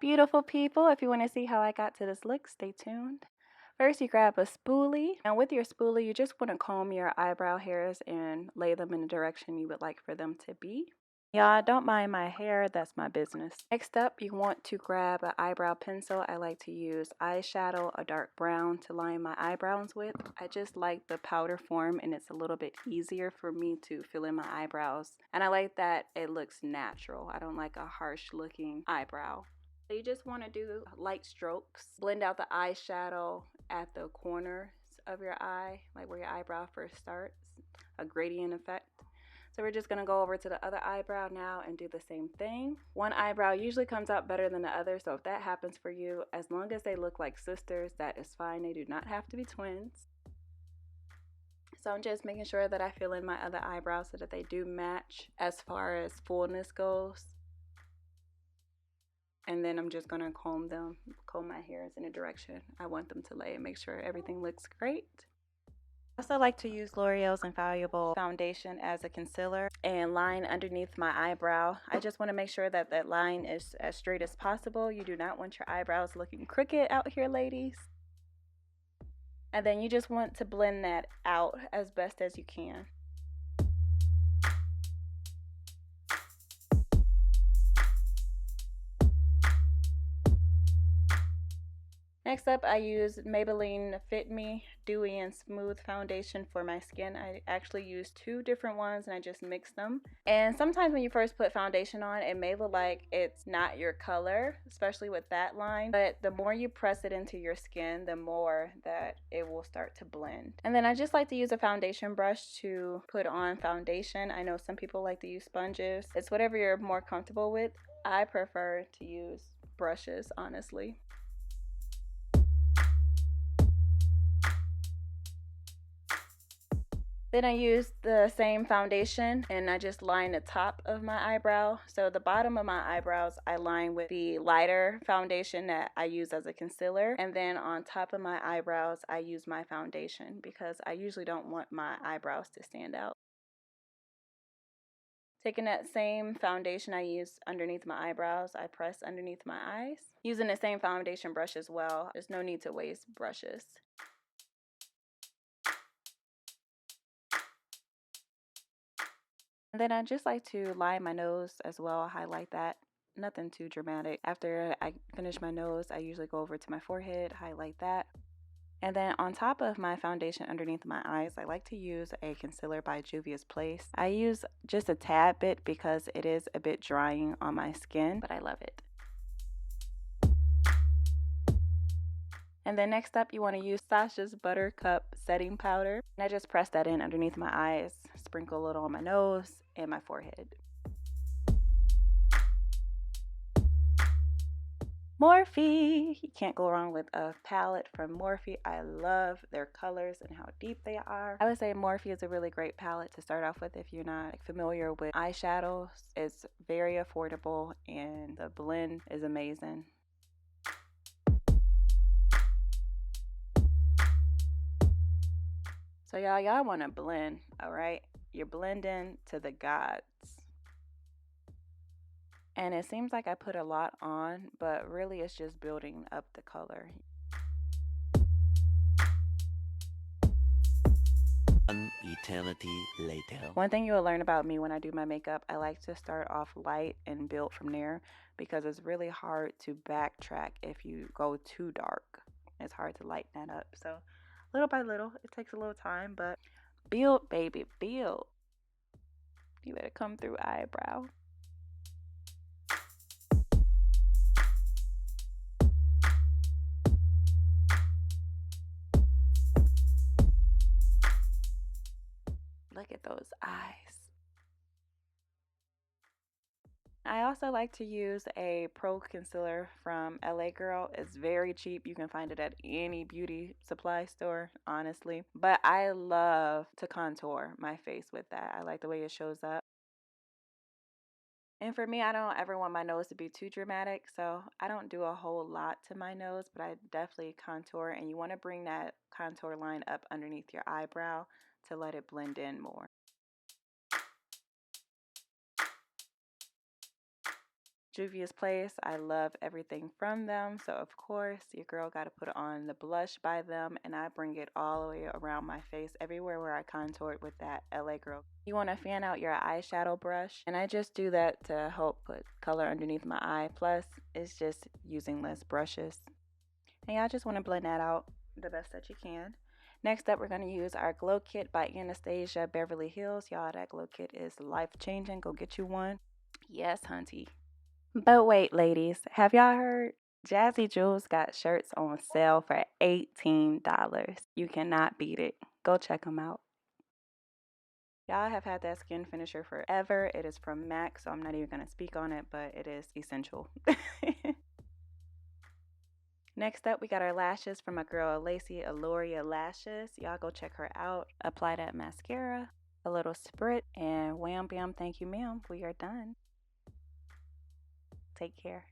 Beautiful people, if you want to see how I got to this look, stay tuned. First, you grab a spoolie, and with your spoolie, you just want to comb your eyebrow hairs and lay them in the direction you would like for them to be. Y'all, don't mind my hair, that's my business. Next up, you want to grab an eyebrow pencil. I like to use eyeshadow, a dark brown, to line my eyebrows with. I just like the powder form, and it's a little bit easier for me to fill in my eyebrows. And I like that it looks natural. I don't like a harsh looking eyebrow. So you just want to do light strokes. Blend out the eyeshadow at the corners of your eye, like where your eyebrow first starts, a gradient effect. So we're just going to go over to the other eyebrow now and do the same thing. One eyebrow usually comes out better than the other, so if that happens for you, as long as they look like sisters, that is fine. They do not have to be twins. So I'm just making sure that I fill in my other eyebrows so that they do match as far as fullness goes. And then I'm just going to comb my hairs in the direction I want them to lay and make sure everything looks great. I also like to use L'Oreal's Infallible Foundation as a concealer and line underneath my eyebrow. I just want to make sure that that line is as straight as possible. You do not want your eyebrows looking crooked out here, ladies. And then you just want to blend that out as best as you can. Next up, I use Maybelline Fit Me Dewy and Smooth Foundation for my skin. I actually use two different ones and I just mix them. And sometimes when you first put foundation on, it may look like it's not your color, especially with that line. But the more you press it into your skin, the more that it will start to blend. And then I just like to use a foundation brush to put on foundation. I know some people like to use sponges. It's whatever you're more comfortable with. I prefer to use brushes, honestly. Then I use the same foundation and I just line the top of my eyebrow. So the bottom of my eyebrows I line with the lighter foundation that I use as a concealer. And then on top of my eyebrows I use my foundation because I usually don't want my eyebrows to stand out. Taking that same foundation I use underneath my eyebrows, I press underneath my eyes. Using the same foundation brush as well. There's no need to waste brushes. And then I just like to line my nose as well, highlight that. Nothing too dramatic. After I finish my nose, I usually go over to my forehead, highlight that. And then on top of my foundation underneath my eyes, I like to use a concealer by Juvia's Place. I use just a tad bit because it is a bit drying on my skin, but I love it. And then next up, you want to use Sasha's Buttercup Setting Powder. And I just press that in underneath my eyes, sprinkle a little on my nose and my forehead. Morphe! You can't go wrong with a palette from Morphe. I love their colors and how deep they are. I would say Morphe is a really great palette to start off with if you're not familiar with eyeshadows. It's very affordable and the blend is amazing. So y'all want to blend, all right? You're blending to the gods. And it seems like I put a lot on, but really it's just building up the color. An eternity later. One thing you will learn about me when I do my makeup, I like to start off light and build from there because it's really hard to backtrack if you go too dark. It's hard to lighten that up. So little by little, it takes a little time, but build, baby, build. You better come through eyebrow. Look at those eyes. I also like to use a Pro Concealer from LA Girl. It's very cheap. You can find it at any beauty supply store, honestly. But I love to contour my face with that. I like the way it shows up. And for me, I don't ever want my nose to be too dramatic, so I don't do a whole lot to my nose, but I definitely contour. And you want to bring that contour line up underneath your eyebrow to let it blend in more. Juvia's Place, I love everything from them. So, of course, your girl got to put on the blush by them. And I bring it all the way around my face, everywhere where I contoured with that LA Girl. You want to fan out your eyeshadow brush. And I just do that to help put color underneath my eye. Plus, it's just using less brushes. And y'all just want to blend that out the best that you can. Next up, we're going to use our Glow Kit by Anastasia Beverly Hills. Y'all, that Glow Kit is life-changing. Go get you one. Yes, hunty. But wait, ladies, have y'all heard? Jazzy Jules got shirts on sale for $18. You cannot beat it. Go check them out. Y'all have had that skin finisher forever. It is from MAC, so I'm not even going to speak on it, but it is essential. Next up, we got our lashes from my girl Lacey Aloria Lashes. Y'all go check her out. Apply that mascara, a little sprit, and wham bam, thank you ma'am. We are done. Take care.